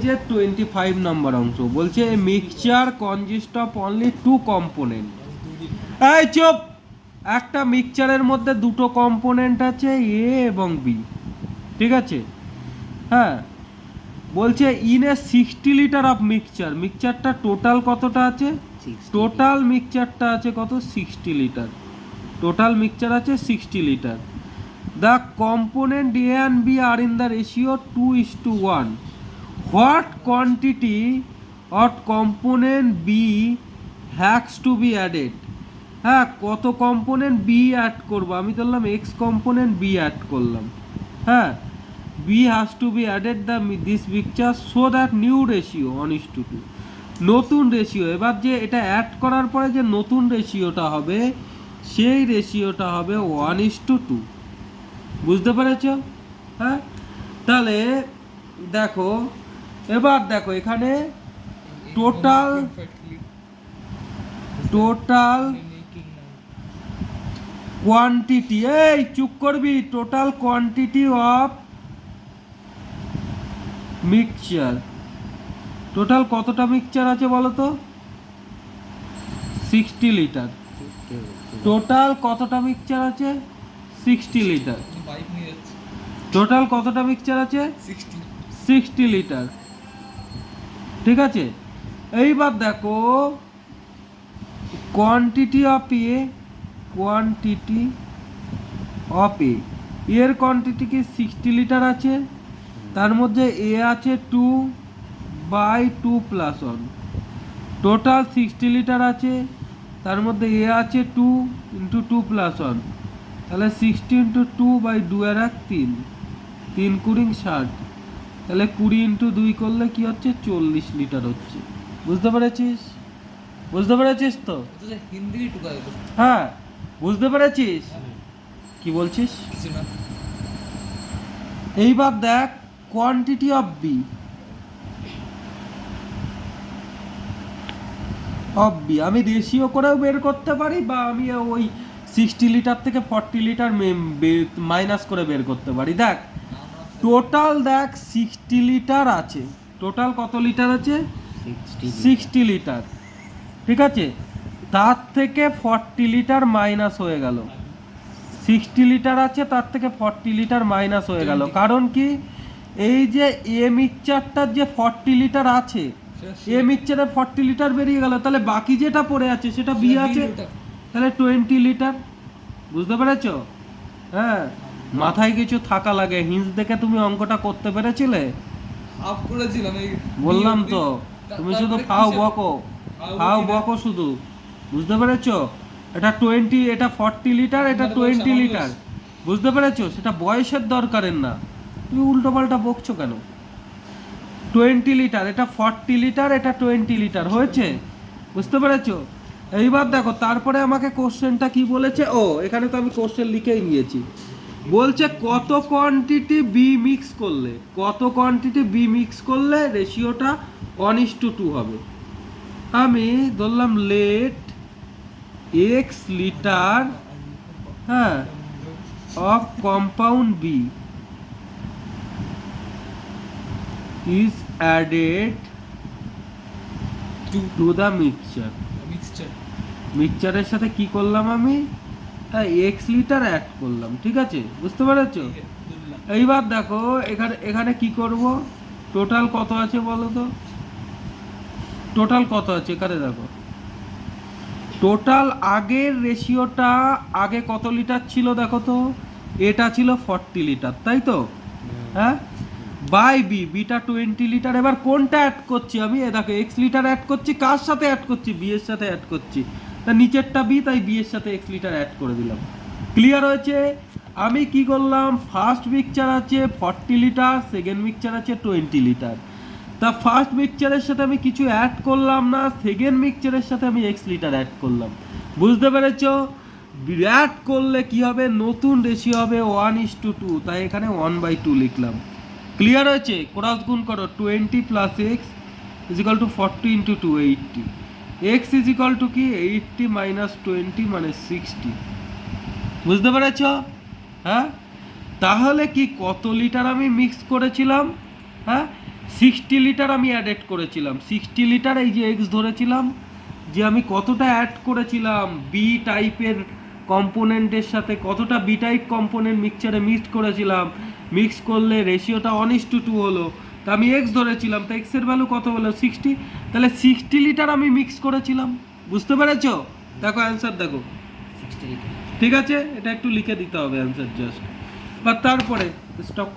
যে 25 নম্বর অংশ বলছে mixture consist of only two component. এই চুপ, একটা মিক্সচারের মধ্যে দুটো কম্পোনেন্ট আছে এ এবং বি, ঠিক আছে? হ্যাঁ, বলছে in a 60 litre of mixture, মিক্সচারটা টোটাল কতটা আছে? টোটাল মিক্সচারটা আছে কত? 60 লিটার। টোটাল মিক্সচার আছে 60 লিটার। The component A and B are in the ratio 2:1। What quantity of component B has to be added? হ্যাঁ, কত কম্পোনেন্ট বি অ্যাড করবো? আমি ধরলাম এক্স কম্পোনেন্ট বি অ্যাড করলাম। হ্যাঁ, B has to be added the this mixture so that new ratio 1:2। নতুন ratio, এবার যে এটা অ্যাড করার পরে যে নতুন রেশিওটা হবে সেই রেশিওটা হবে 1:2। বুঝতে পেরেছ? হ্যাঁ, তাহলে দেখো, এবার দেখো এখানে টোটাল কোয়ান্টিটি, এই চুপ করবি, total quantity of mixture, total কতটা মিক্সচার আছে বলো তো? 60 লিটার। টোটাল কতটা মিক্সচার আছে? 60 লিটার। টোটাল কতটা মিক্সচার আছে? 60 লিটার, ঠিক আছে? এইবার দেখো quantity of A, quantity of A, এর কোয়ান্টিটি কি 60 লিটার আছে? তার মধ্যে এ আছে 2/2+1। টোটাল 60 লিটার আছে, তার মধ্যে এ আছে 2 × 2+1, তাহলে 60 × 2/2 এর 3, 3 × 60, তাহলে 20 × 2 করলে কি হচ্ছে? 40 লিটার হচ্ছে। বুঝতে পেরেছিস? বুঝতে পেরেছিস তো? হ্যাঁ, বুঝতে পেরেছিস? কি বলছিস? এইবার দেখ কোয়ান্টিটি অফ বি, আমি রেশিও করেও বের করতে পারি, বা আমি ওই 60 লিটার থেকে 40 লিটার মাইনাস করে বের করতে পারি। দেখ টোটাল, দেখ 60 লিটার আছে, টোটাল কত লিটার আছে? 60 লিটার, ঠিক আছে? তার থেকে 40 লিটার মাইনাস হয়ে গেল। 60 লিটার আছে, তার থেকে 40 লিটার মাইনাস হয়ে গেল, কারণ কি? এই যে এ মিক্সচারটার যে 40 লিটার আছে, এ মিক্সচারে 40 লিটার বেরিয়ে গেল, তাহলে বাকি যেটা পড়ে আছে সেটা বি আছে, তাহলে 20 লিটার। বুঝতে পেরেছো? হ্যাঁ, মাথায় কিছু থাকা লাগে। হিন্স দেখে তুমি অঙ্কটা করতে পেরেছিলে? বললাম তো, তুমি শুধু ফাও বকো শুধু। বুঝতে পেরেছো? এটা 20, এটা 40 লিটার, এটা 20 লিটার। বুঝতে পেরেছো? সেটা বয়সের দরকারের না, তুমি উল্টো পাল্টা বকছো কেন? 20 লিটার, এটা 40 লিটার, এটা 20 লিটার হয়েছে। বুঝতে পেরেছো? এইবার দেখো তারপরে আমাকে কোশ্চেনটা কি বলেছে। ও, এখানে তো আমি কোশ্চেন লিখেই নিয়েছি। বলছে কত কোয়ান্টিটি বি মিক্স করলে, কত কোয়ান্টিটি বি মিক্স করলে রেশিওটা 1:2 হবে। আমি ধরলাম লেট x লিটার, হ্যাঁ, of compound B is added to the mixture। মিক্সচারের সাথে কি করলাম আমি? x লিটার অ্যাড করলাম, ঠিক আছে? বুঝতে পেরেছো? এইবার দেখো এখানে কি করব? টোটাল কত আছে বলো তো? টোটাল কত আছে এখানে দেখো। টোটাল আগের রেশিওটা আগে কত লিটার ছিল দেখো তো? এটা ছিল 40 লিটার, তাই তো? হ্যাঁ, বাই বি, বিটা 20 লিটার। এবার কোনটা অ্যাড করছি আমি? দেখো x লিটার অ্যাড করছি, কার সাথে অ্যাড করছি? বি এর সাথে অ্যাড করছি। তা নিচেরটা বি, তাই বি এর সাথে x লিটার অ্যাড করে দিলাম। ক্লিয়ার হয়েছে? আমি কি করলাম? ফার্স্ট মিক্সচার আছে 40 লিটার, সেকেন্ড মিক্সচার আছে 20 লিটার। তা ফার্স্ট মিক্সচারের সাথে আমি কিছু অ্যাড করলাম না, সেকেন্ড মিক্সচারের সাথে আমি x লিটার অ্যাড করলাম। বুঝতে পেরেছো? অ্যাড করলে কি হবে? নতুন রেশিও হবে 1:2, তাই এখানে 1/2 লিখলাম। ক্লিয়ার হয়েছে? ক্রস গুণ করো, 20 + x = 40 × 2 80। x = কি? 80 - 20 মানে 60। বুঝতে পেরেছ? হ্যাঁ, তাহলে কি কত লিটার আমি মিক্স করেছিলাম? হ্যাঁ, 60 লিটার আমি অ্যাড করেছিলাম, 60 লিটার এই যে এক্স ধরেছিলাম, যে আমি কতটা অ্যাড করেছিলাম বি টাইপের কম্পোনেন্টের সাথে, কতটা বি টাইপ কম্পোনেন্ট মিক্সচারে মিক্স করেছিলাম, মিক্স করলে রেশিওটা 1:2 হলো, তা আমি এক্স ধরেছিলাম, তা এক্সের ভ্যালু কত হলো 60, তাহলে 60 লিটার আমি মিক্স করেছিলাম। বুঝতে পেরেছো? দেখো অ্যান্সার দেখো, 60 লিটার। ঠিক আছে, এটা একটু লিখে দিতে হবে অ্যান্সার জাস্ট, বা তারপরে স্টপ